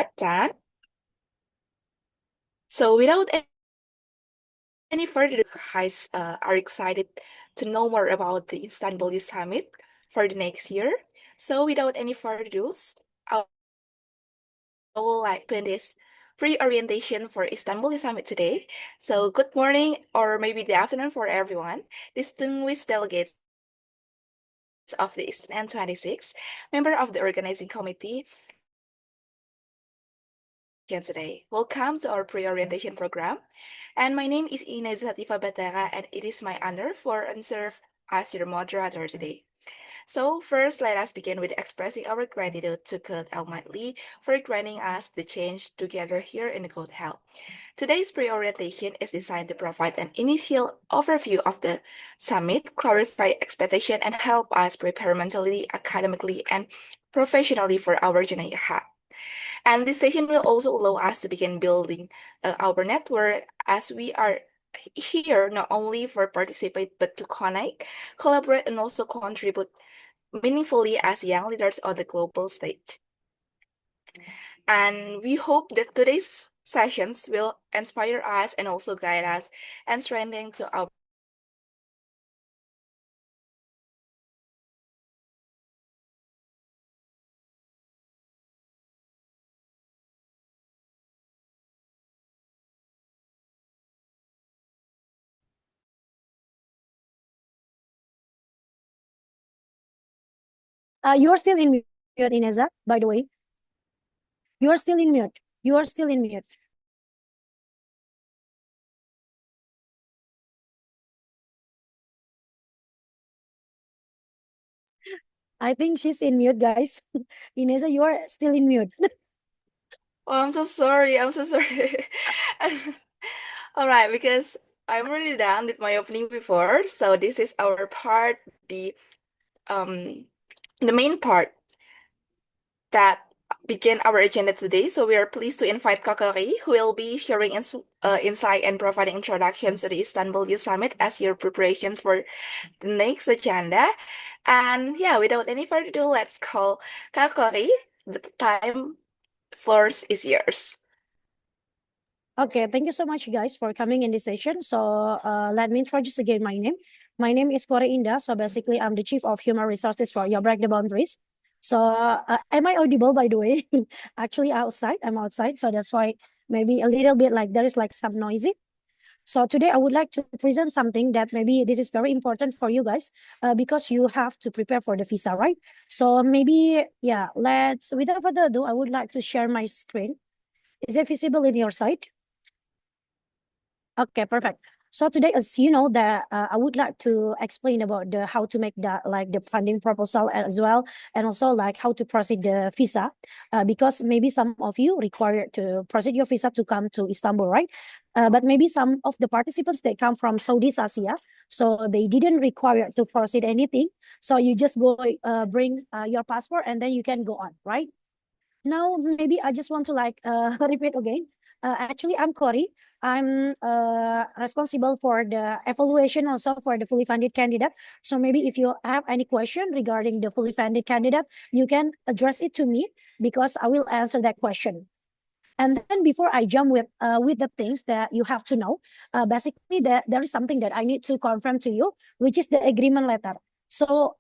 start that. So without any further ado, guys are excited to know more about the Istanbul Youth Summit for the next year. So without any further ado, I would like to this pre-orientation for Istanbul Youth Summit today. So good morning or maybe the afternoon for everyone. Distinguished delegates of the Eastern N26, member of the organizing committee today. Welcome to our pre-orientation program. And my name is Ines Sativa Batera, and it is my honor for and serve as your moderator today. So first, let us begin with expressing our gratitude to God Almighty for granting us the change together here in good health. Today's pre-orientation is designed to provide an initial overview of the summit, clarify expectation, and help us prepare mentally, academically, and professionally for our journey ahead. And this session will also allow us to begin building our network as we are here not only for participate but to connect, collaborate, and also contribute meaningfully as young leaders on the global stage. And we hope that today's sessions will inspire us and also guide us and strengthen to our You are still in mute, Ineza, by the way. You are still in mute. You are still in mute. I think she's in mute, guys. Ineza, you are still in mute. Oh, I'm so sorry. I'm so sorry. All right, because I'm already done with my opening before, so this is our part, um the main part that begin our agenda today. So we are pleased to invite Kokori, who will be sharing insight and providing introductions to the Istanbul Youth Summit as your preparations for the next agenda. And yeah, without any further ado, let's call Kokori. The time floors is yours. Okay, thank you so much, guys, for coming in this session. So let me introduce again my name. My name is Kore Indah. So basically, I'm the Chief of Human Resources for Your Break the Boundaries. So am I audible, by the way? Actually, I'm outside. So that's why maybe a little bit like there is like some noisy. So today I would like to present something that maybe this is very important for you guys because you have to prepare for the visa, right? So maybe, yeah, without further ado, I would like to share my screen. Is it visible in your side? Okay, perfect. So today, as you know, that I would like to explain about the how to make the funding proposal as well, and also like how to proceed the visa, because maybe some of you require to proceed your visa to come to Istanbul, right? But maybe some of the participants they come from Southeast Asia, so they didn't require to proceed anything. So you just go bring your passport and then you can go on, right? Now, maybe I just want to like repeat again. Actually, I'm Cory. I'm responsible for the evaluation also for the fully funded candidate. So maybe if you have any question regarding the fully funded candidate, you can address it to me because I will answer that question. And then before I jump with the things that you have to know, basically there is something that I need to confirm to you, which is the agreement letter. So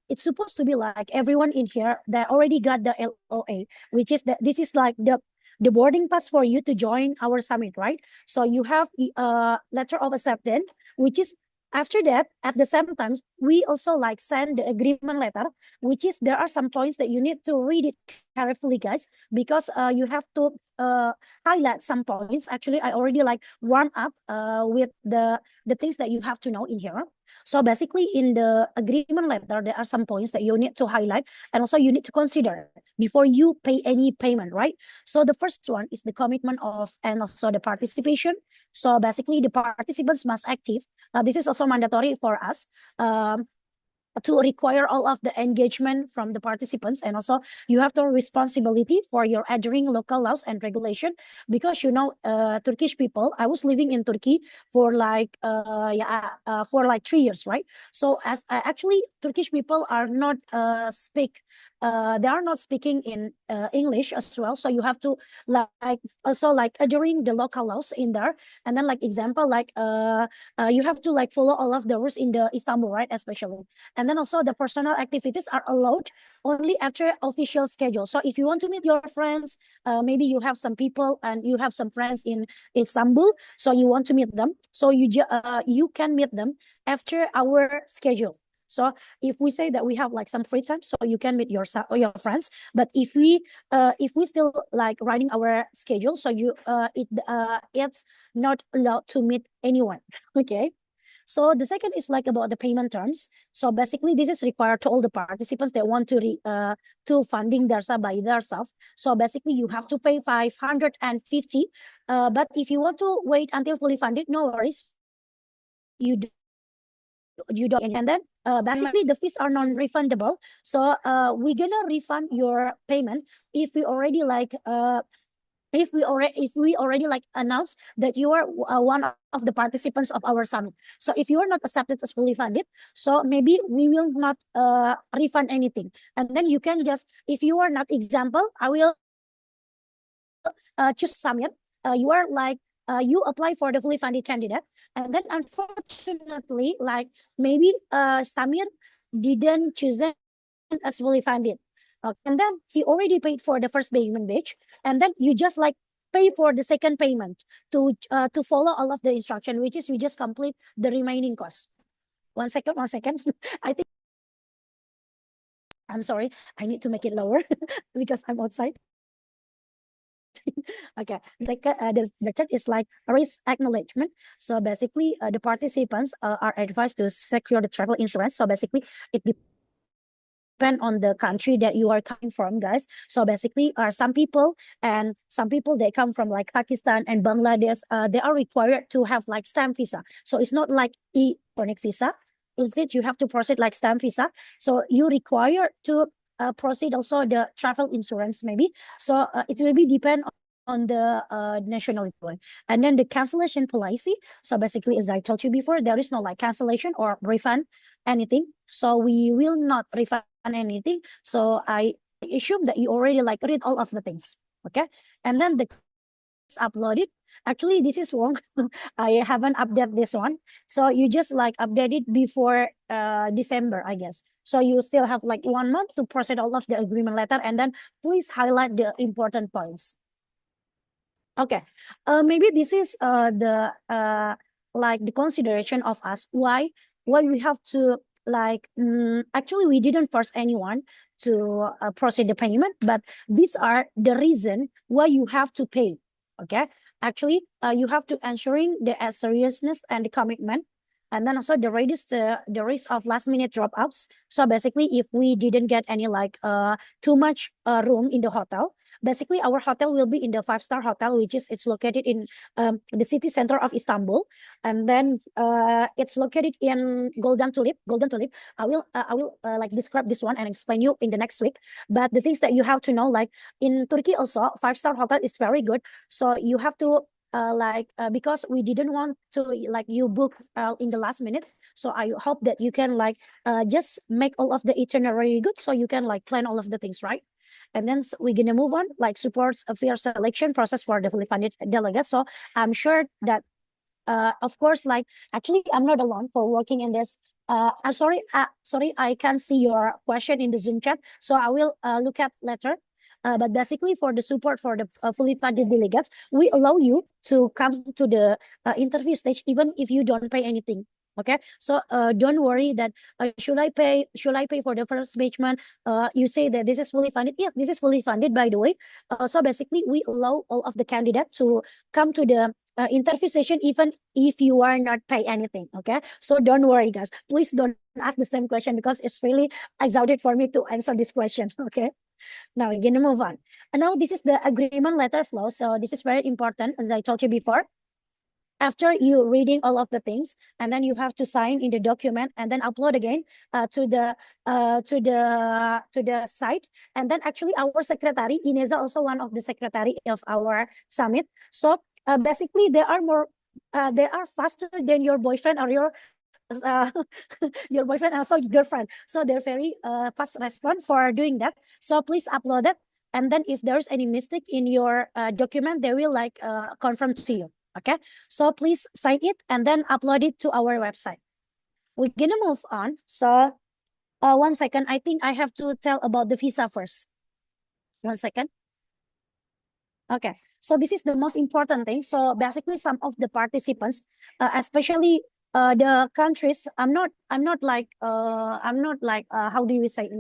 it's supposed to be like everyone in here that already got the LOA, which is that this is like the boarding pass for you to join our summit, right? So you have a letter of acceptance, which is after that, at the same time, we also like send the agreement letter, which is there are some points that you need to read it carefully, guys, because you have to highlight some points. Actually, I already like warm up with the things that you have to know in here. So basically, in the agreement letter, there are some points that you need to highlight, and also you need to consider before you pay any payment, right? So the first one is the commitment of and also the participation. So basically, the participants must active. This is also mandatory for us. To require all of the engagement from the participants, and also you have the responsibility for your adhering local laws and regulation, because you know Turkish people, I was living in Turkey for like for like 3 years, right? So as actually Turkish people are not speak they are not speaking in English as well. So you have to like also like adhering the local laws in there. And then like example, like you have to like follow all of the rules in the Istanbul, right? Especially. And then also the personal activities are allowed only after official schedule. So if you want to meet your friends, maybe you have some people and you have some friends in Istanbul, so you want to meet them. So you can meet them after our schedule. So if we say that we have like some free time, so you can meet your friends. But if we still like writing our schedule, so it's not allowed to meet anyone. Okay. So the second is like about the payment terms. So basically, this is required to all the participants that want to funding DARSA by themselves. So basically, you have to pay 550. But if you want to wait until fully funded, no worries. You don't. And then basically the fees are non-refundable. So we're gonna refund your payment if we already like like announce that you are one of the participants of our summit. So if you are not accepted as fully funded, so maybe we will not refund anything. And then you can just, if you are not example, I will choose summit. You are like you apply for the fully funded candidate, and then unfortunately, like maybe Samir didn't choose it as fully funded. And then he already paid for the first payment batch, and then you just like pay for the second payment to follow all of the instruction, which is we just complete the remaining cost. One second. I think I'm sorry. I need to make it lower because I'm outside. Okay, like the third is like risk acknowledgement. So basically, the participants are advised to secure the travel insurance. So basically, it depend on the country that you are coming from, guys. So basically, some people they come from like Pakistan and Bangladesh. They are required to have like stamp visa. So it's not like electronic visa. Instead, you have to proceed like stamp visa. So you require to proceed also the travel insurance maybe. So it will be depend on the nationality. And then the cancellation policy. So basically, as I told you before, there is no like cancellation or refund anything. So we will not refund anything. So I assume that you already like read all of the things. Okay. And then the uploaded. Actually, this is wrong. I haven't updated this one. So you just like update it before December, I guess. So you still have like 1 month to process all of the agreement letter, and then please highlight the important points. Okay. Maybe this is the like the consideration of us why we have to like actually we didn't force anyone to proceed the payment, but these are the reason why you have to pay. Okay. Actually, you have to ensuring the seriousness and the commitment, and then also the risk of last minute dropouts. So basically, if we didn't get any like too much room in the hotel, basically our hotel will be in the 5-star hotel, which is it's located in the city center of Istanbul, and then it's located in Golden Tulip. I will like describe this one and explain you in the next week. But the things that you have to know, like in Turkey also 5-star hotel is very good. So you have to because we didn't want to like you book in the last minute. So I hope that you can like just make all of the itinerary good, so you can like plan all of the things, right? And then we're gonna move on, like supports a fair selection process for the fully funded delegates. So I'm sure that, of course, like actually I'm not alone for working in this. I'm sorry, I can't see your question in the Zoom chat, so I will look at later. But basically, for the support for the fully funded delegates, we allow you to come to the interview stage even if you don't pay anything. Okay, so don't worry that should I pay for the first engagement? You say that this is fully funded. Yes, this is fully funded, by the way. So basically, we allow all of the candidates to come to the interview session even if you are not pay anything. Okay, so don't worry, guys. Please don't ask the same question because it's really exhausted for me to answer this question. Okay. Now we're gonna move on. And now this is the agreement letter flow. So this is very important, as I told you before. After you reading all of the things, and then you have to sign in the document and then upload again to the site. And then actually our secretary Ineza also one of the secretary of our summit. So basically they are faster than your boyfriend or your uh, your boyfriend and also your girlfriend. So they're very fast respond for doing that. So please upload it. And then if there's any mistake in your document, they will like confirm to you. Okay. So please sign it and then upload it to our website. We're gonna move on. So 1 second. I think I have to tell about the visa first. 1 second. Okay, so this is the most important thing. So basically, some of the participants, especially the countries, I'm not like, how do we say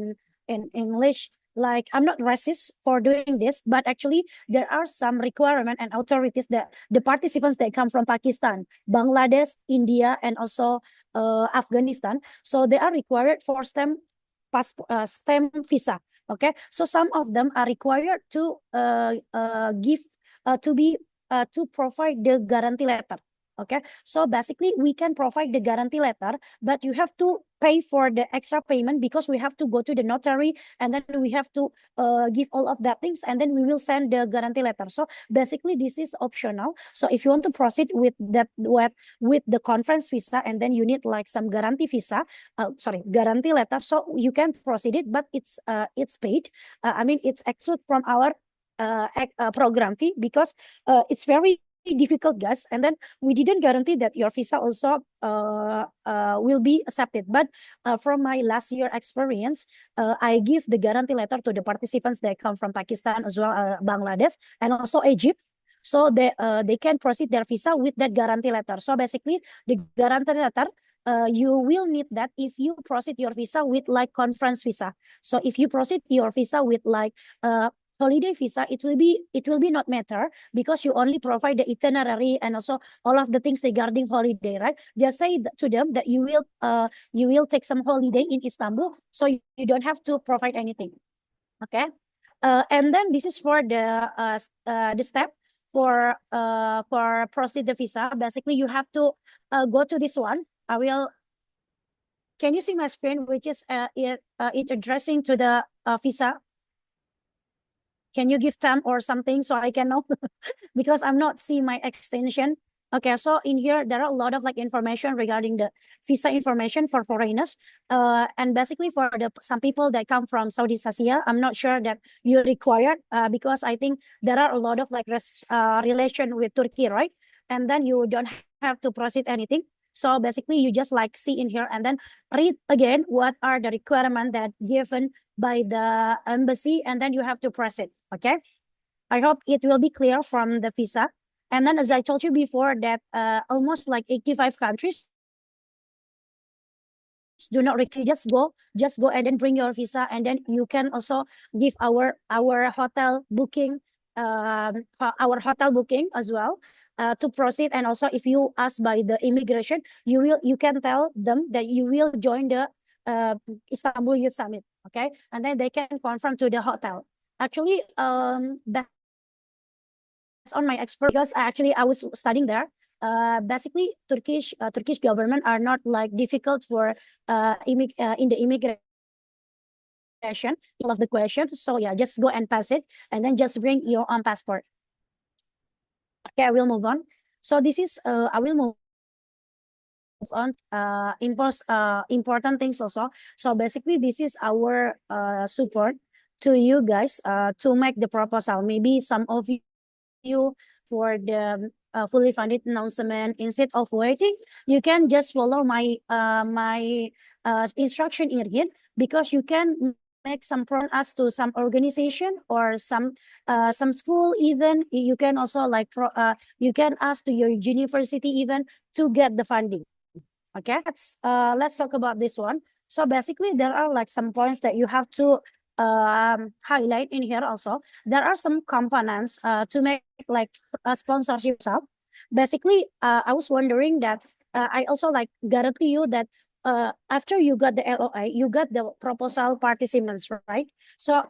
in English? Like, I'm not racist for doing this, but actually there are some requirement and authorities that the participants that come from Pakistan, Bangladesh, India, and also Afghanistan. So they are required for STEM visa. Okay, so some of them are required to give to provide the guarantee letter. Okay, so basically we can provide the guarantee letter, but you have to pay for the extra payment because we have to go to the notary and then we have to give all of that things and then we will send the guarantee letter. So basically this is optional. So if you want to proceed with that with the conference visa and then you need like some guarantee visa, guarantee letter, so you can proceed it, but it's paid. I mean, it's excluded from our program fee because it's very difficult, guys. And then we didn't guarantee that your visa also will be accepted. But from my last year experience, I give the guarantee letter to the participants that come from Pakistan as well, Bangladesh, and also Egypt. So they can proceed their visa with that guarantee letter. So basically, the guarantee letter, you will need that if you proceed your visa with like conference visa. So if you proceed your visa with like holiday visa, it will be not matter because you only provide the itinerary and also all of the things regarding holiday, right? Just say to them that you will take some holiday in Istanbul, so you don't have to provide anything. Okay, and then this is for the step for proceed the visa. Basically, you have to go to this one. I will. Can you see my screen, which is it addressing to the visa? Can you give time or something so I can know? Because I'm not seeing my extension. Okay, so in here, there are a lot of like information regarding the visa information for foreigners. And basically for some people that come from Southeast Asia, I'm not sure that you require because I think there are a lot of like relation with Turkey, right? And then you don't have to proceed anything. So basically you just like see in here and then read again what are the requirements that given by the embassy, and then you have to press it. Okay, I hope it will be clear from the visa. And then as I told you before that almost like 85 countries do not require, just go and then bring your visa, and then you can also give our hotel booking, our hotel booking as well to proceed. And also if you ask by the immigration, you can tell them that you will join the Istanbul Youth Summit. Okay, and then they can confirm to the hotel. Actually, based on my experience, because actually I was studying there. Basically, Turkish government are not like difficult for in the immigration. All of the questions. So yeah, just go and pass it, and then just bring your own passport. Okay, I will move on. So this is I will move on important things also. So basically, this is our support to you guys to make the proposal. Maybe some of you for the fully funded announcement, instead of waiting, you can just follow my instruction here, because you can make some us to some organization or some school. Even you can also like you can ask to your university even to get the funding. Okay, let's talk about this one. So basically there are like some points that you have to highlight in here. Also there are some components to make like a sponsorship itself. Basically I was wondering that I also like guarantee you that after you got the LOI, you got the proposal participants, right? So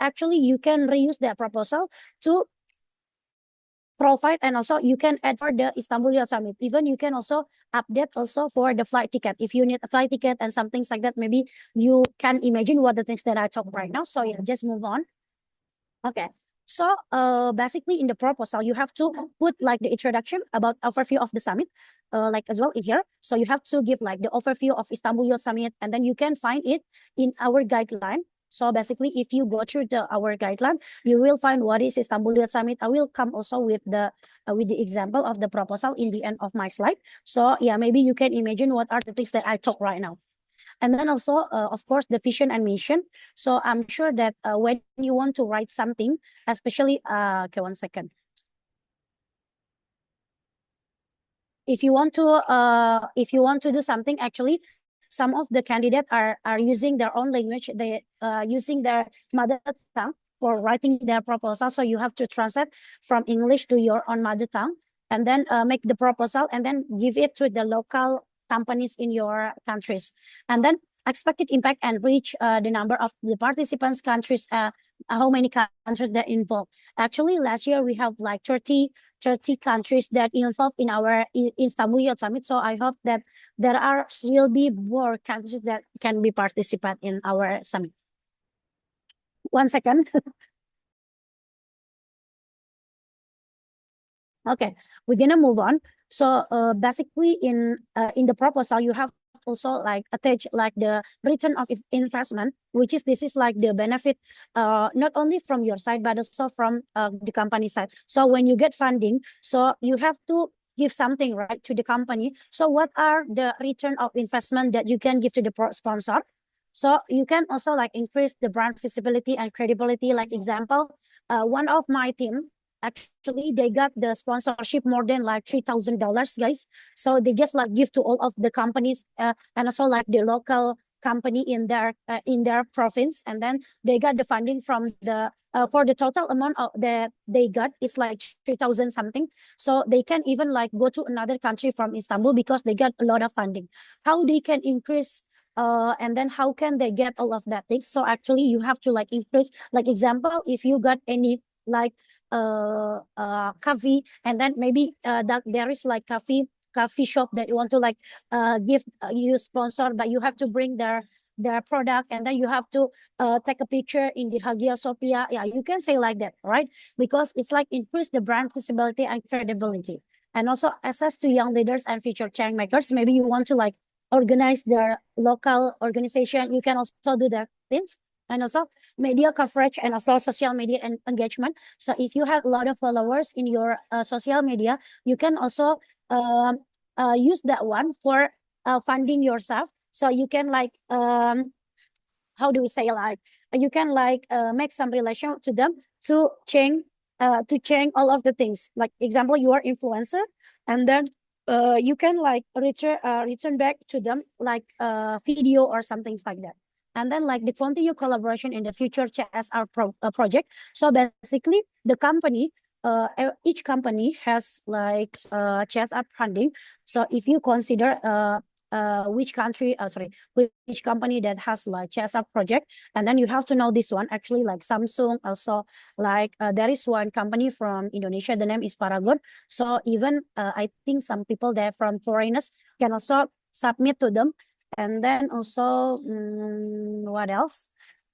actually you can reuse that proposal to provide, and also you can add for the Istanbul Youth Summit. Even you can also update also for the flight ticket. If you need a flight ticket and some things like that, maybe you can imagine what the things that I talk right now. So yeah, just move on. Okay. So basically in the proposal, you have to put like the introduction about overview of the summit, like as well in here. So you have to give like the overview of Istanbul Youth Summit, and then you can find it in our guideline. So basically, if you go through our guideline, you will find what is Istanbul Youth Summit. I will come also with the example of the proposal in the end of my slide. So yeah, maybe you can imagine what are the things that I talk right now. And then also, of course, the vision and mission. So I'm sure that when you want to write something, especially, okay, 1 second. If you want to do something, actually, some of the candidates are using their own language. They using their mother tongue for writing their proposal. So you have to translate from English to your own mother tongue, and then make the proposal, and then give it to the local companies in your countries, and then expected impact and reach the number of the participants countries, how many countries that involved. Actually, last year we have like 30 countries that involved in our Istanbul Youth Summit. So I hope that will be more countries that can be participant in our summit. 1 second. Okay, we're gonna move on. So basically in the proposal, you have also like attach like the return of investment, which is this is like the benefit not only from your side but also from the company side. So when you get funding, so you have to give something right to the company. So what are the return of investment that you can give to the sponsor? So you can also like increase the brand visibility and credibility. Like example, one of my team, actually they got the sponsorship more than like $3,000, guys. So they just like give to all of the companies, and also like the local company in their province, and then they got the funding from the for the total amount of that they got is like 3,000 something. So they can even like go to another country from Istanbul because they got a lot of funding. How they can increase, and then how can they get all of that things? So actually you have to like increase, like example, if you got any like coffee, and then maybe that there is like coffee shop that you want to like give you sponsor, but you have to bring their product, and then you have to take a picture in the Hagia Sophia. Yeah, you can say like that, right? Because it's like increase the brand visibility and credibility, and also access to young leaders and future change makers. Maybe you want to like organize their local organization. You can also do that things, and also media coverage, and also social media and engagement. So if you have a lot of followers in your social media, you can also use that one for funding yourself. So you can like how do we say, like you can like make some relation to them to change all of the things. Like example, you are influencer, and then you can like return back to them like video or something like that, and then like the continue collaboration in the future CSR project. So basically the company, each company has like CSR funding. So if you consider which country, sorry, which company that has like CSR project, and then you have to know this one. Actually, like Samsung, also like there is one company from Indonesia, the name is Paragon. So even I think some people there from foreigners can also submit to them. And then also, what else?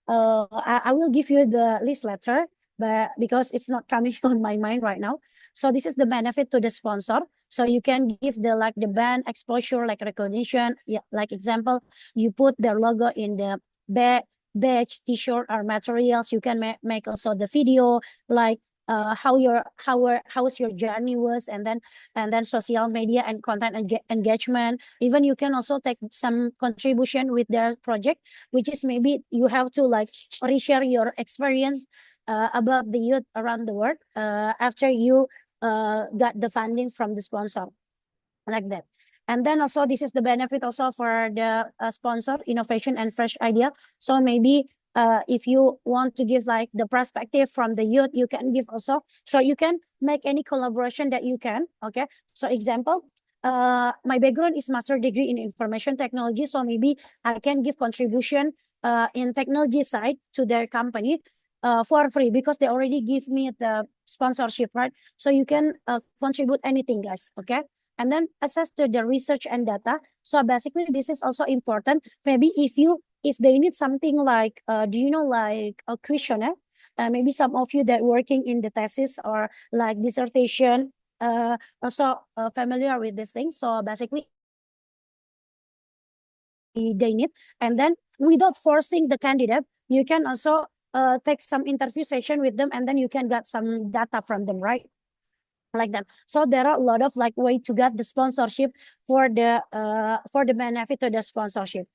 I will give you the list later, but because it's not coming on my mind right now. So this is the benefit to the sponsor. So you can give the like the band exposure, like recognition. Yeah, like example, you put their logo in the badge, t-shirt, or materials. You can make also the video, like how's your journey was, and then social media and content engagement. Even you can also take some contribution with their project, which is maybe you have to like reshare your experience about the youth around the world after you got the funding from the sponsor, like that. And then also this is the benefit also for the sponsor, innovation and fresh idea. So maybe if you want to give like the perspective from the youth, you can give also. So you can make any collaboration that you can. Okay. So example, my background is master degree in information technology. So maybe I can give contribution in technology side to their company for free, because they already give me the sponsorship, right? So you can contribute anything, guys. Okay. And then access to the research and data. So basically, this is also important. Maybe if they need something like, do you know, like a questionnaire? maybe some of you that working in the thesis or like dissertation, also familiar with this thing. So basically they need, and then without forcing the candidate, you can also take some interview session with them, and then you can get some data from them, right? Like that. So there are a lot of like way to get the sponsorship for the benefit to the sponsorship.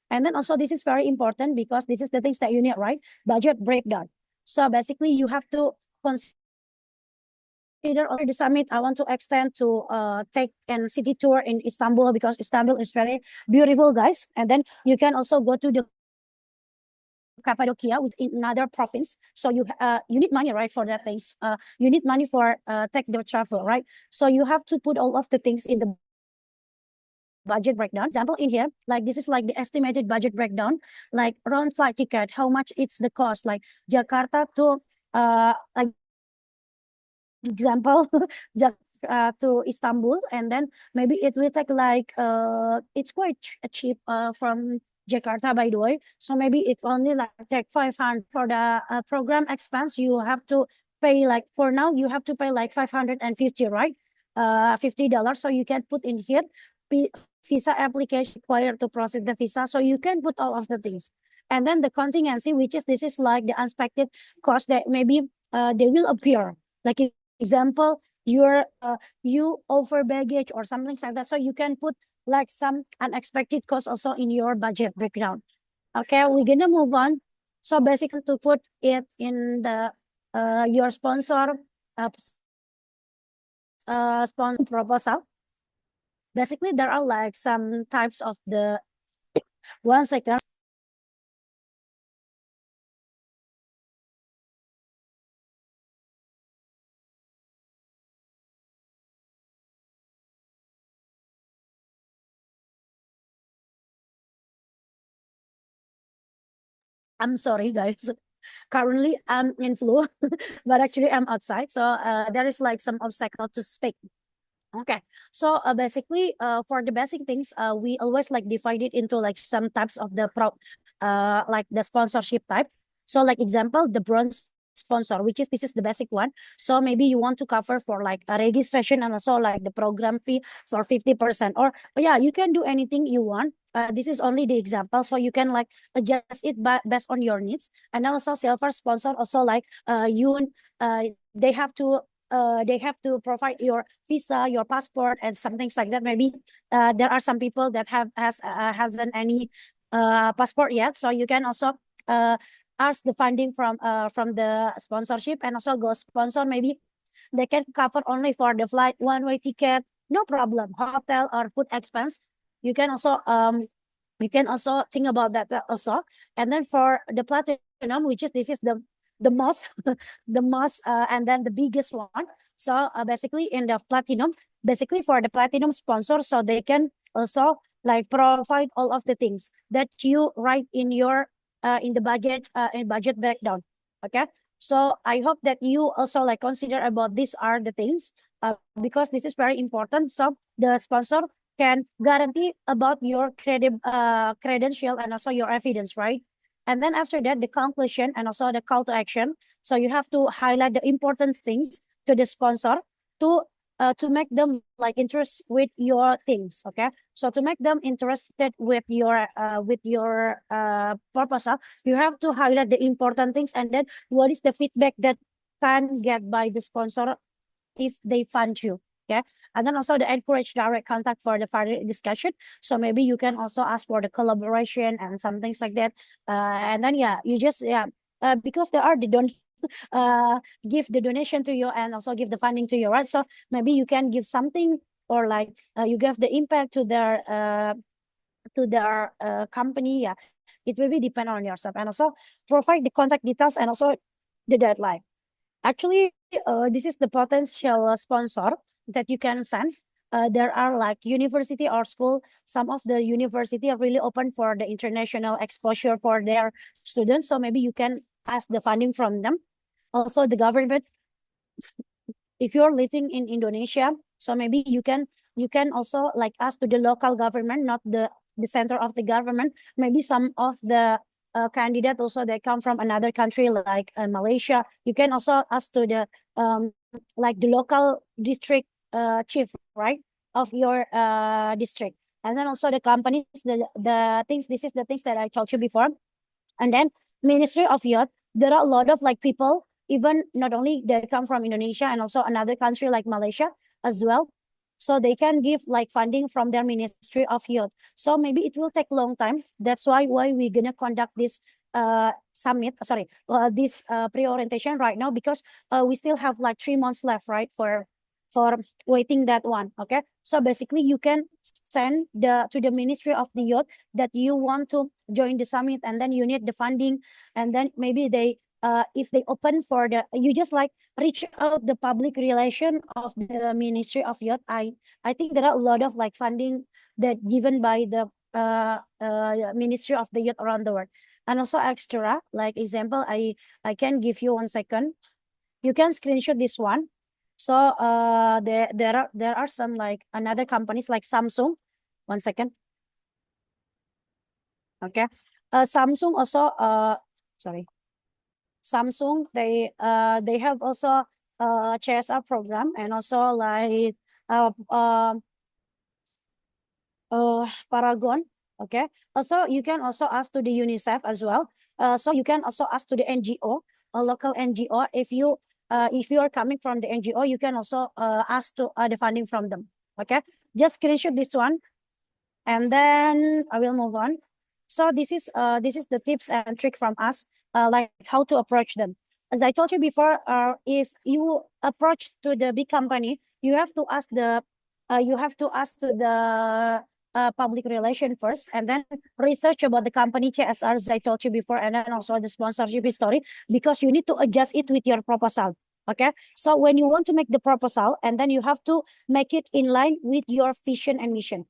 And then also this is very important because this is the things that you need, right? Budget breakdown. So basically you have to consider the summit. I want to extend to take a city tour in Istanbul because Istanbul is very beautiful, guys. And then you can also go to the Cappadocia, which in another province. So you need money, right, for that things. You need money for take the travel, right? So you have to put all of the things in the budget breakdown. Example in here, like this is like the estimated budget breakdown, like around flight ticket, how much it's the cost, like Jakarta to like example to Istanbul, and then maybe it will take like it's quite cheap from Jakarta, by the way. So maybe it only like take 500 for the program expense. You have to pay like for now you have to pay like 550, right? $50. So you can put in here visa application required to process the visa. So you can put all of the things. And then the contingency, which is this is like the unexpected cost that maybe they will appear. Like example, you over baggage or something like that. So you can put like some unexpected cost also in your budget breakdown. Okay, we're gonna move on. So basically to put it in the your sponsor proposal. Basically, there are like some types of the one second. I'm sorry, guys. Currently, I'm in flu, but actually I'm outside. So there is like some obstacle to speak. Okay, so basically, for the basic things, we always like divide it into like some types of the like the sponsorship type. So like example, the bronze sponsor, which is this is the basic one. So maybe you want to cover for like a registration and also like the program fee for 50%, or yeah, you can do anything you want. This is only the example, so you can like adjust it based on your needs. And also silver sponsor, also like you they have to provide your visa, your passport, and some things like that. Maybe there are some people that hasn't any passport yet, so you can also uh, ask the funding from the sponsorship and also go sponsor. Maybe they can cover only for the flight, one-way ticket, no problem. Hotel or food expense, you can also think about that also. And then for the platinum, which is this is the most the most and then the biggest one. So basically in the platinum, basically for the platinum sponsor, so they can also like provide all of the things that you write in your in the budget breakdown. Okay, so I hope that you also like consider about these are the things because this is very important. So the sponsor can guarantee about your credential and also your evidence, right? And then after that, the conclusion and also the call to action. So you have to highlight the important things to the sponsor to make them like interest with your things. Okay, so to make them interested with your proposal, you have to highlight the important things, and then what is the feedback that can get by the sponsor if they fund you. Okay. And then also the encourage direct contact for the further discussion. So maybe you can also ask for the collaboration and some things like that. And then yeah, you just because there are the don't give the donation to you and also give the funding to you, right? So maybe you can give something or like you give the impact to their company. Yeah, it will be depend on yourself, and also provide the contact details and also the deadline. Actually, this is the potential sponsor that you can send. There are like university or school. Some of the university are really open for the international exposure for their students. So maybe you can ask the funding from them. Also, the government, if you're living in Indonesia, so maybe you can also like ask to the local government, not the center of the government. Maybe some of the candidate also they come from another country like Malaysia. You can also ask to the like the local district chief, right, of your district. And then also the companies, the things, this is the things that I told you before. And then Ministry of Youth, there are a lot of like people, even not only they come from Indonesia and also another country like Malaysia as well. So they can give like funding from their Ministry of Youth. So maybe it will take a long time. That's why we're gonna conduct this summit, this pre-orientation right now, because we still have like 3 months left, right, for waiting that one. Okay, so basically you can send to the Ministry of the Youth that you want to join the summit, and then you need the funding, and then maybe they if they open for the, you just like reach out the public relation of the Ministry of Youth. I think there are a lot of like funding that given by the Ministry of the Youth around the world. And also extra, like example, I can give you 1 second. You can screenshot this one. So there are some like another companies like Samsung. 1 second. Okay. Samsung also sorry. Samsung, they have also CSR program, and also like Paragon. Okay. Also, you can also ask to the UNICEF as well. So you can also ask to the NGO, a local NGO. If you are coming from the NGO, you can also ask to the funding from them. Okay. Just screenshot this one, and then I will move on. So this is the tips and trick from us, like how to approach them. As I told you before, if you approach to the big company, you have to ask to the public relation first, and then research about the company CSR, as I told you before, and then also the sponsorship history, because you need to adjust it with your proposal. Okay, so when you want to make the proposal, and then you have to make it in line with your vision and mission.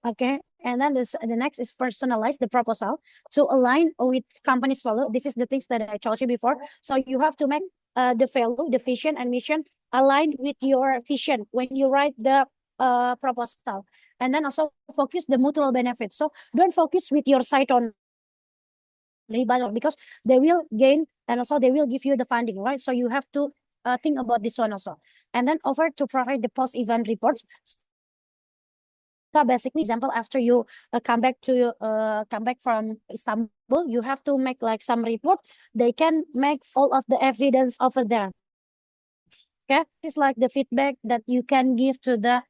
Okay, and then the next is personalize the proposal to align with company's value. This is the things that I told you before. So you have to make the value, the vision and mission aligned with your vision when you write the proposal. And then also focus the mutual benefits. So don't focus with your side only, but because they will gain and also they will give you the funding, right? So you have to think about this one also. And then offer to provide the post-event reports. So basically, example, after you come back from Istanbul, you have to make like some report. They can make all of the evidence over there. Okay, it's like the feedback that you can give to the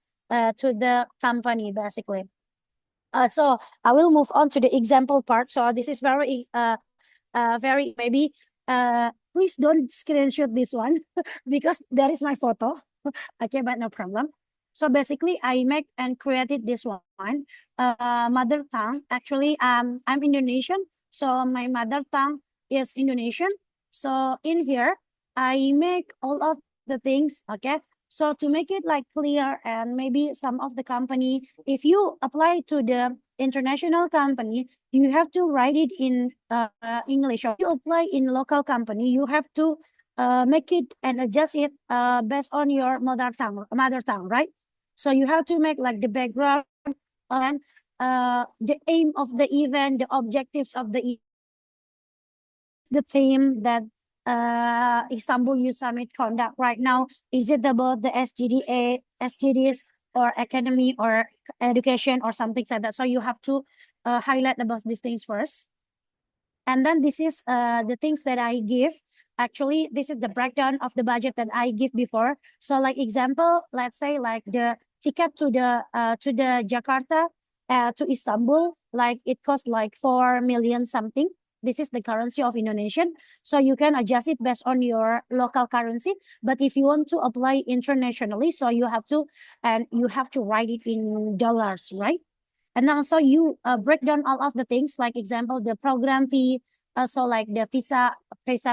company basically. So I will move on to the example part. So this is very very maybe please don't screenshot this one because there is my photo. Okay, but no problem. So basically, I make and created this one. Mother tongue. Actually, I'm Indonesian, so my mother tongue is Indonesian. So in here, I make all of the things. Okay. So to make it like clear, and maybe some of the company, if you apply to the international company, you have to write it in English. Or you apply in local company, you have to make it and adjust it based on your mother tongue, right? So you have to make like the background and the aim of the event, the objectives of the event, the theme that Istanbul Youth Summit conduct right now. Is it about the SGDs, or academy, or education, or something like that? So you have to highlight about these things first. And then this is the things that I give. Actually, this is the breakdown of the budget that I give before. So like example, let's say like the ticket to the Jakarta to Istanbul, like it costs like 4 million something. This is the currency of Indonesian. So you can adjust it based on your local currency. But if you want to apply internationally, so you have to write it in dollars, right? And then also you break down all of the things, like example, the program fee, also like the visa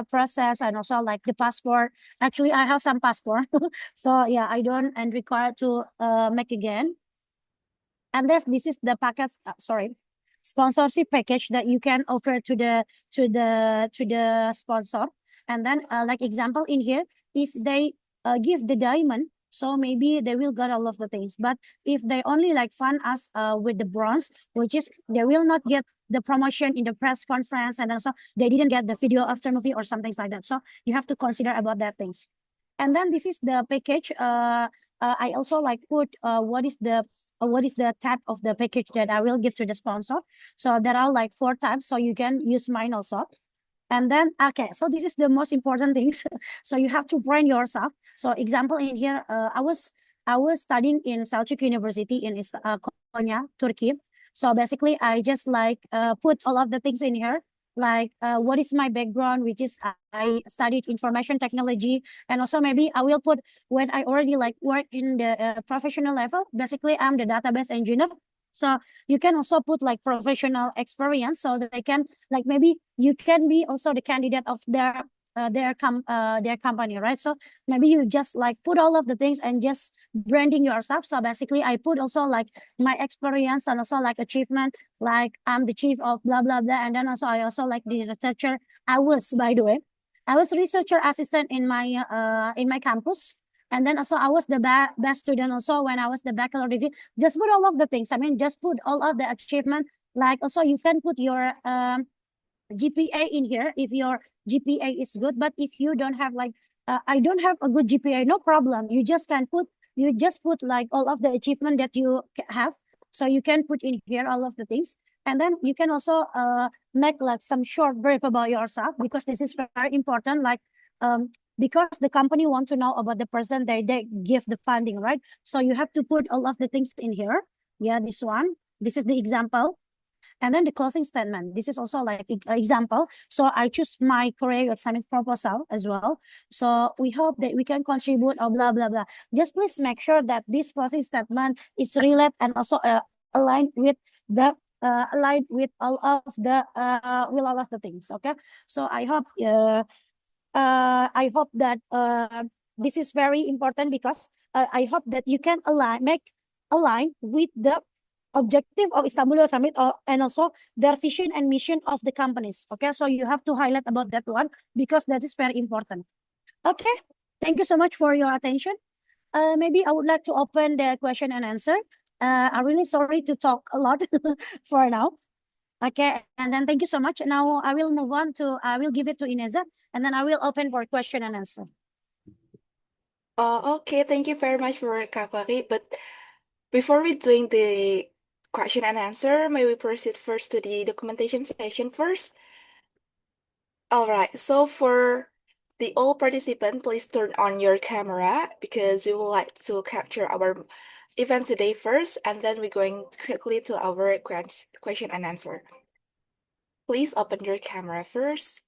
process, and also like the passport. Actually, I have some passport. So yeah, I don't and require to make again. And this is the packet, sponsorship package that you can offer to the sponsor. And then like example in here, if they give the diamond, So maybe they will get all of the things. But if they only like fund us with the bronze, which is they will not get the promotion in the press conference, and also they didn't get the video after movie or something like that. So you have to consider about that things. And then this is the package. I also like put what is the type of the package that I will give to the sponsor. So there are like 4 types. So you can use mine also. And then, okay, so this is the most important things. So you have to brand yourself. So example in here, I was studying in Selçuk University in Konya, Turkey. So basically, I just like put all of the things in here, like what is my background, which is I studied information technology, and also maybe I will put when I already like work in the professional level. Basically, I'm the database engineer. So you can also put like professional experience, so that they can like maybe you can be also the candidate of their company, right? So maybe you just like put all of the things and just branding yourself. So basically, I put also like my experience and also like achievement, like I'm the chief of blah blah blah, and then also I also like the researcher. By the way, I was researcher assistant in my campus. And then also I was the best student also when I was the baccalaureate degree. Just put all of the things. I mean, just put all of the achievement. Like also you can put your GPA in here if your GPA is good. But if you don't have like, I don't have a good GPA, no problem. You just put like all of the achievement that you have. So you can put in here all of the things. And then you can also make like some short brief about yourself, because this is very important. Like, because the company want to know about the person they give the funding, right? So you have to put all of the things in here. Yeah, this one. This is the example. And then the closing statement. This is also like an example. So I choose my career assignment proposal as well. So we hope that we can contribute or blah, blah, blah. Just please make sure that this closing statement is related and also aligned with the aligned with all of the things. Okay. So I hope that this is very important, because I hope that you can align with the objective of Istanbul Summit, and also their vision and mission of the companies. Okay, so you have to highlight about that one, because that is very important. Okay, thank you so much for your attention. Maybe I would like to open the question and answer. I'm really sorry to talk a lot for now. Okay, and then thank you so much. Now I will move on to, I will give it to Ineza, and then I will open for question and answer. Okay, thank you very much for Kak Waki. But before we doing the question and answer, may we proceed first to the documentation session first? All right, so for the all participant, please turn on your camera because we would like to capture our event today first, and then we're going quickly to our question and answer. Please open your camera first.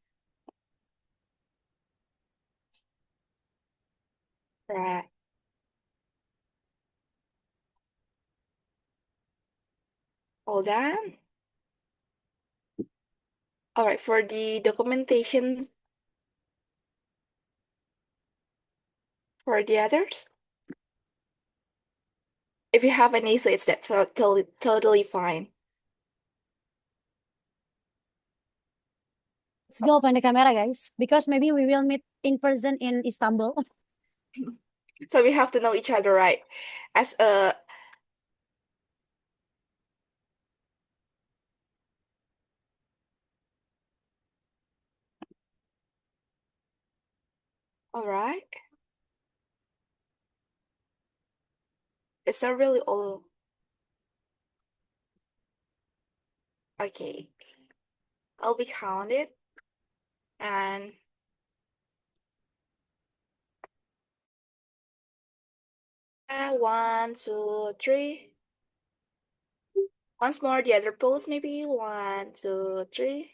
Right. Hold on. All right, for the documentation for the others, if you have any, so it's that totally fine. Let's go open the camera, guys, because maybe we will meet in person in Istanbul. So we have to know each other, right? As a all right. It's not really all okay. I'll be counted and 1, 2, 3. Once more, the other pose, maybe 1, 2, 3.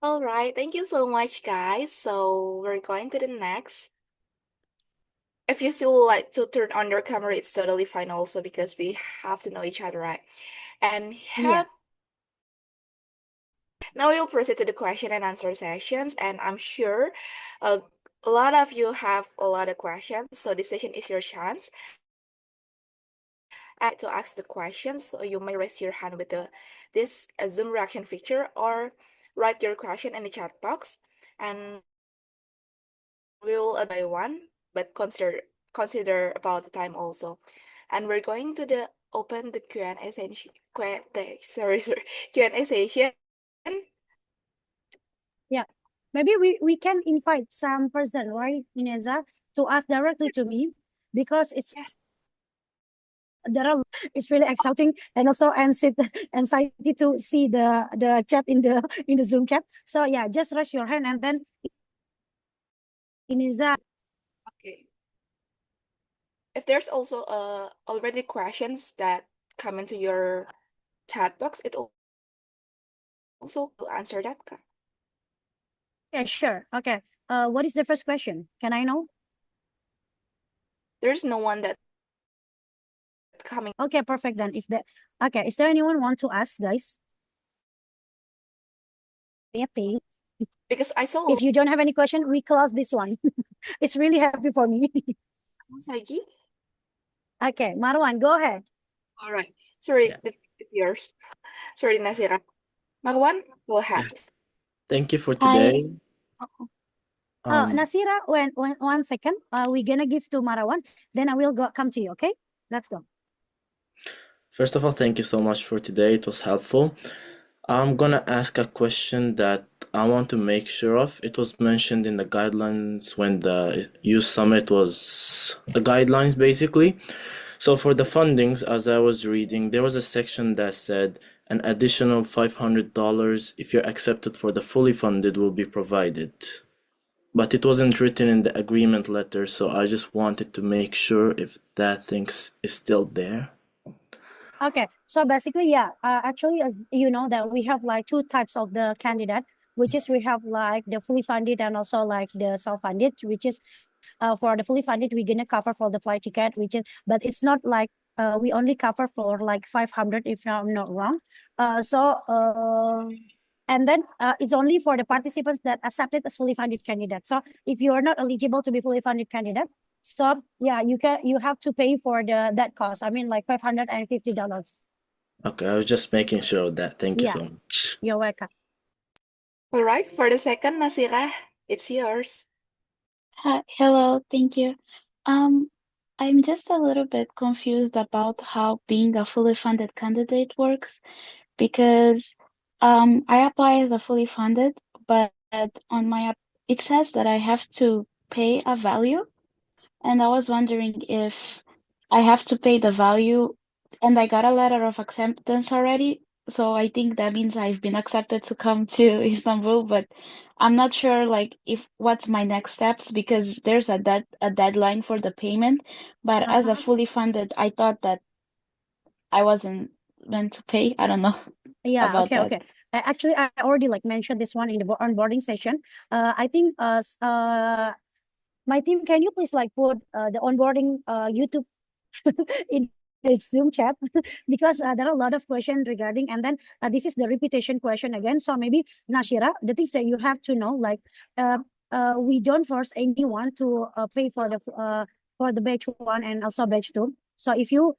All right, thank you so much, guys. So we're going to the next. If you still like to turn on your camera, it's totally fine also because we have to know each other, right? And Yeah. now we'll proceed to the question and answer sessions, and I'm sure uh, a lot of you have a lot of questions, so this session is your chance to ask the questions. So you may raise your hand with this Zoom reaction feature or write your question in the chat box, and we will by one. but consider about the time also. And we're going to open the Q&A session. Sorry, Q&A session. Yeah. Maybe we can invite some person, right, Ineza, to ask directly to me because Yes. there are it's really exciting and also anxiety to see the chat in the Zoom chat. So yeah, just raise your hand and then Ineza. Okay. If there's also already questions that come into your chat box, it also will answer that. Yeah, sure. Okay. What is the first question? Can I know? There's no one that coming Okay, perfect then. Okay, is there anyone want to ask, guys? Yeah, because I saw if you don't have any question, we close this one. It's really happy for me. Saigi. Okay, Marwan, go ahead. All right. Sorry, Yeah, it's yours. Sorry, Nasira. Marwan, go yeah. ahead. Thank you for Hi. today. Um, Nasira, when 1 second, we're gonna give to Marwan, then I will come to you, okay? Let's go. First of all, thank you so much for today. It was helpful. I'm gonna ask a question that I want to make sure of. It was mentioned in the guidelines when the youth summit was the guidelines basically. So for the fundings, as I was reading, there was a section that said an additional $500 if you're accepted for the fully funded will be provided. But it wasn't written in the agreement letter, so I just wanted to make sure if that thing is still there. Okay, so basically, yeah, actually, as you know, that we have like two types of the candidate, which is we have like the fully funded and also like the self-funded, which is for the fully funded, we're gonna cover for the flight ticket, which is, but it's not like we only cover for like 500 if I'm not wrong. And then it's only for the participants that accepted as fully funded candidate. So if you are not eligible to be fully funded candidate, so yeah, you have to pay for that cost. I mean, like $550. Okay, I was just making sure of that. Thank you Yeah, so much. you're welcome. All right. For the second, Nasira, it's yours. Hi. Hello. Thank you. Um, I'm just a little bit confused about how being a fully funded candidate works because I apply as a fully funded, but on my app it says that I have to pay a value, and I was wondering if I have to pay the value, and I got a letter of acceptance already. So I think that means I've been accepted to come to Istanbul, but I'm not sure like if what's my next steps because there's a deadline for the payment. But as a fully funded, I thought that I wasn't meant to pay. I don't know Yeah, about okay, that. okay. Actually, I already like mentioned this one in the onboarding session. I think my team, can you please like put the onboarding YouTube in the Zoom chat because there are a lot of questions regarding, and then this is the repetition question again. So maybe Nashira, the things that you have to know, like uh, we don't force anyone to pay for the batch one and also batch two. So if you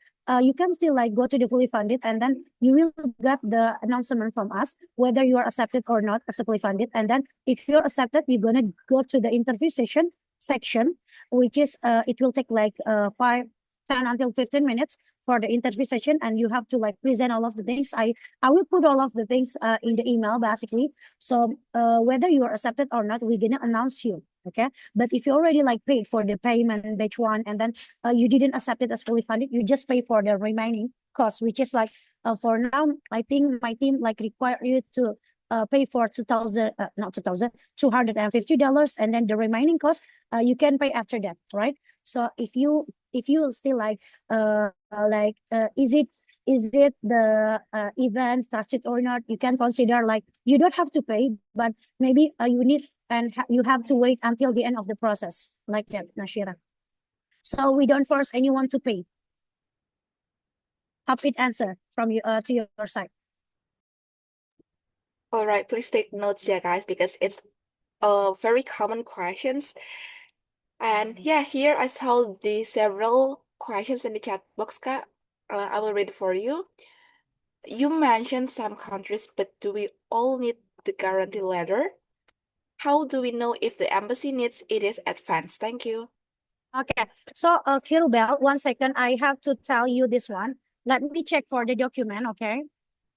can still like go to the fully funded, and then you will get the announcement from us whether you are accepted or not as a fully funded. And then if you're accepted, we're gonna go to the interview session section, which is it will take like 10 until 15 minutes for the interview session, and you have to like present all of the things. I will put all of the things in the email basically. So whether you are accepted or not, we're gonna announce you. Okay, but if you already like paid for the payment batch one, and then you didn't accept it as fully funded, you just pay for the remaining cost, which is like for now, I think my team like require you to pay for 2000 not 2000 $250, and then the remaining cost you can pay after that, right? So if you still is it the event started or not, you can consider like you don't have to pay, but maybe you need and you have to wait until the end of the process, like that, Nashira. So we don't force anyone to pay. Have it answer from you to your side. All right. Please take notes, yeah, guys, because it's very common questions. And yeah, here I saw the several questions in the chat box, Kak. I will read for you. You mentioned some countries, but do we all need the guarantee letter? How do we know if the embassy needs it is advanced? Thank you. Okay, so Kirubel, 1 second, I have to tell you this one. Let me check for the document, okay?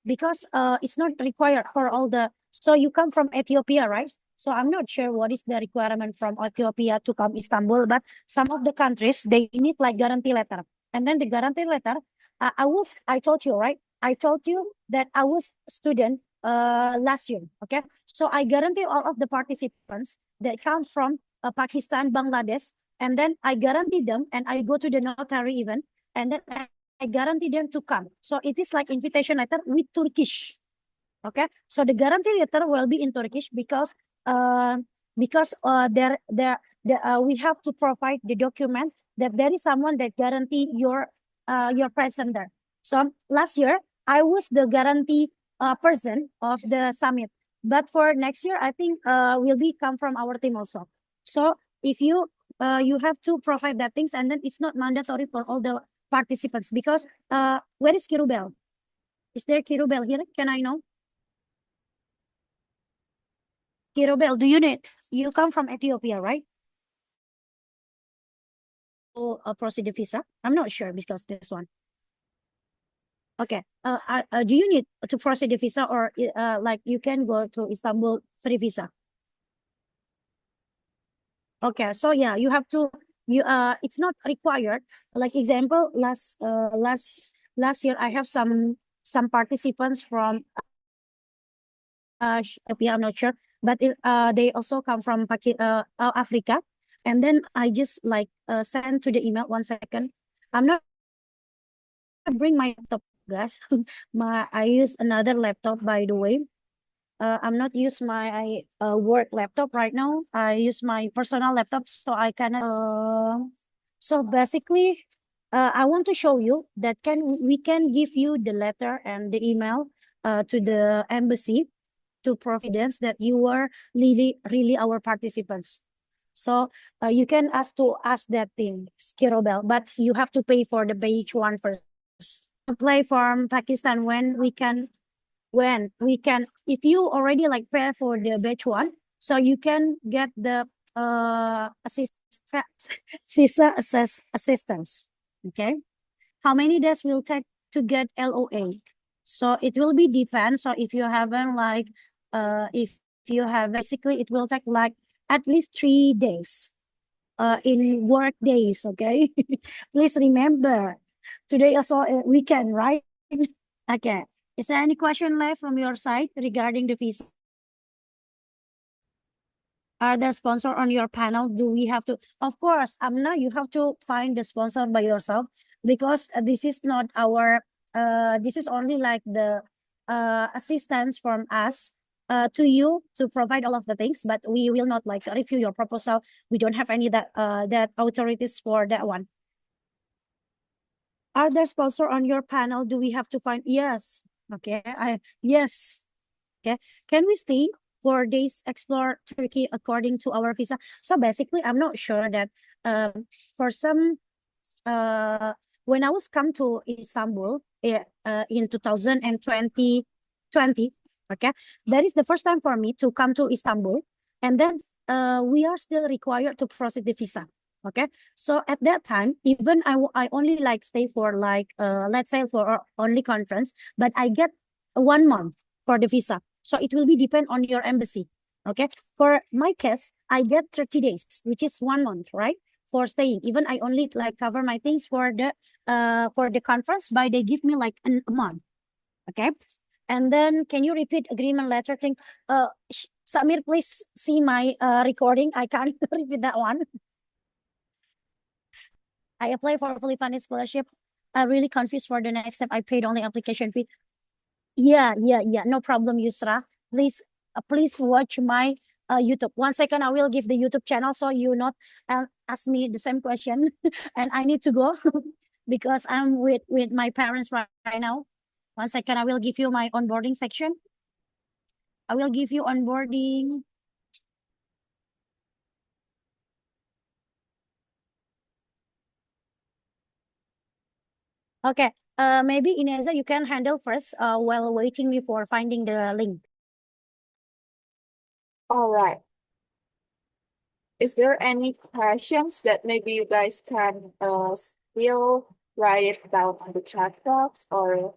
Because it's not required for all the. So you come from Ethiopia, right? So I'm not sure what is the requirement from Ethiopia to come Istanbul, but some of the countries they need like guarantee letter, and then the guarantee letter. I told you, right? I told you that I was student last year, okay? So I guarantee all of the participants that come from Pakistan, Bangladesh, and then I guarantee them, and I go to the notary even, and then I guarantee them to come. So it is like invitation letter with Turkish. Okay, so the guarantee letter will be in Turkish we have to provide the document that there is someone that guarantee your presence there. So last year I was the guarantee person of the summit, but for next year I think will be come from our team also. So if you have to provide that things, and then it's not mandatory for all the participants, because where is Kirubel? Is there Kirubel here? Can I know? Kirobel, you come from Ethiopia, right? To proceed the visa? I'm not sure because this one. Okay. Do you need to proceed the visa, or like you can go to Istanbul free visa? Okay. So yeah, you have to. It's not required. Like example, last year I have some participants from Ethiopia. I'm not sure, but they also come from Africa. And then I just like send to the email. 1 second. I'm not bring my laptop, guys. I use another laptop, by the way. I'm not use my work laptop right now. I use my personal laptop, so I can. So basically, I want to show you that we can give you the letter and the email to the embassy to Providence that you were really our participants. So you can ask that thing, Skirobel, but you have to pay for the page one first. Apply from Pakistan when we can, if you already like pay for the batch one, so you can get the visa assistance. Okay, how many days will take to get LOA? So it will be depend. So if you haven't like if you have, basically it will take like at least 3 days in work days. Okay, please remember today also a weekend, right? Okay, is there any question left from your side regarding the visa? Are there sponsor on your panel? Do we have to? Of course, Amna, you have to find the sponsor by yourself, because this is not our. This is only like the assistance from us to you to provide all of the things, but we will not like review your proposal. We don't have any that authorities for that one. Are there sponsor on your panel? Do we have to find? Yes. Okay. Yes. Okay. Can we stay 4 days explore Turkey according to our visa? So basically, I'm not sure that for some when I was come to Istanbul in 2020, okay, that is the first time for me to come to Istanbul, and then we are still required to proceed the visa. Okay, so at that time, even I only like stay for like let's say for only conference, but I get 1 month for the visa. So it will be depend on your embassy. Okay. For my case, I get 30 days, which is 1 month, right? For staying. Even I only like cover my things for the conference, but they give me like a month. Okay. And then can you repeat agreement letter thing? Samir, please see my recording. I can't repeat that one. I apply for fully funded scholarship. I'm really confused for the next step. I paid only application fee. Yeah. No problem, Yusra. Please watch my YouTube. 1 second, I will give the YouTube channel so you not ask me the same question. And I need to go because I'm with my parents right now. 1 second, I will give you my onboarding section. I will give you onboarding. Okay. Maybe Ineza, you can handle first while waiting me for finding the link. All right. Is there any questions that maybe you guys can still write it down on the chat box, or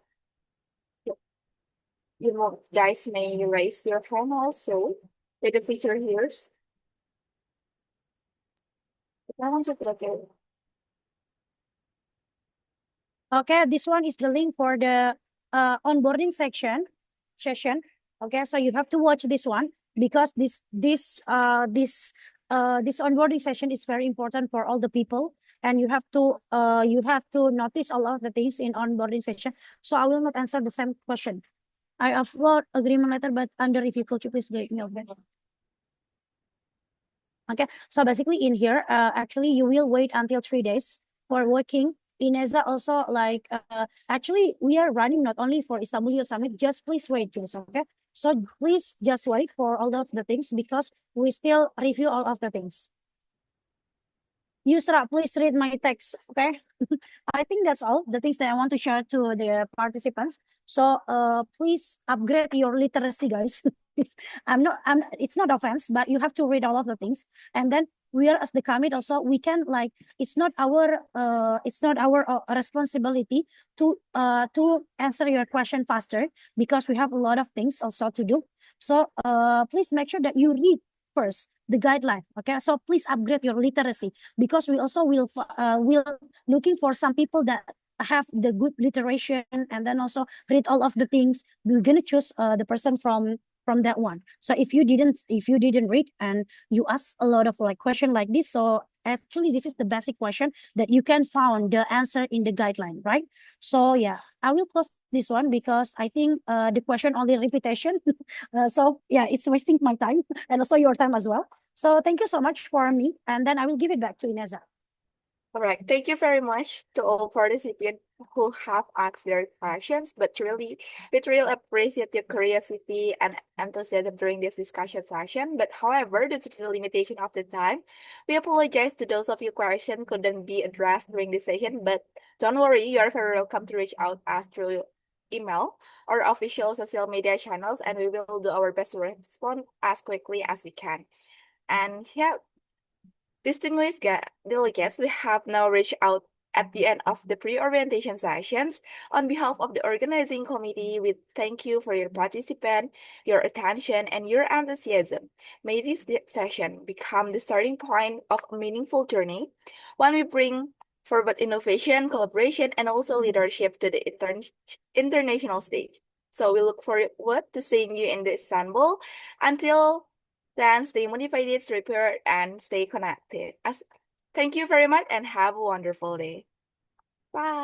guys may raise your hand also with the feature here. Okay, this one is the link for the onboarding session. Okay, so you have to watch this one because this onboarding session is very important for all the people, and you have to notice all of the things in onboarding session. So I will not answer the same question. I upload agreement letter, but under review. Could you please get me over? Okay, so basically in here, actually you will wait until 3 days for working. Ineza also like, actually we are running not only for Istanbul Youth Summit, just please wait please, okay? So please just wait for all of the things because we still review all of the things. Yusra, please read my text, okay? I think that's all the things that I want to share to the participants. So please upgrade your literacy, guys. It's not offense, but you have to read all of the things. And then we are as the commit also, we can like, it's not our responsibility to answer your question faster because we have a lot of things also to do. So please make sure that you read first the guideline, okay? So please upgrade your literacy because we also will looking for some people that have the good literation and then also read all of the things. We're gonna choose the person from that one. So if you didn't read and you ask a lot of like question like this, so actually this is the basic question that you can find the answer in the guideline, right? So yeah, I will close this one because I think the question only repetition. So yeah, it's wasting my time and also your time as well. So thank you so much for me, and then I will give it back to Ineza. All right. Thank you very much to all participants who have asked their questions, but we really appreciate your curiosity and enthusiasm during this discussion session. But however, due to the limitation of the time, we apologize to those of you questions couldn't be addressed during this session. But don't worry, you are very welcome to reach out us through email or official social media channels, and we will do our best to respond as quickly as we can. And yeah, distinguished delegates, we have now reached out at the end of the pre-orientation sessions. On behalf of the organizing committee, we thank you for your participation, your attention, and your enthusiasm. May this session become the starting point of a meaningful journey, one we bring forward innovation, collaboration, and also leadership to the international stage. So we look forward to seeing you in Istanbul. Until then, stay motivated, stay prepared, and stay connected. Thank you very much and have a wonderful day. Bye.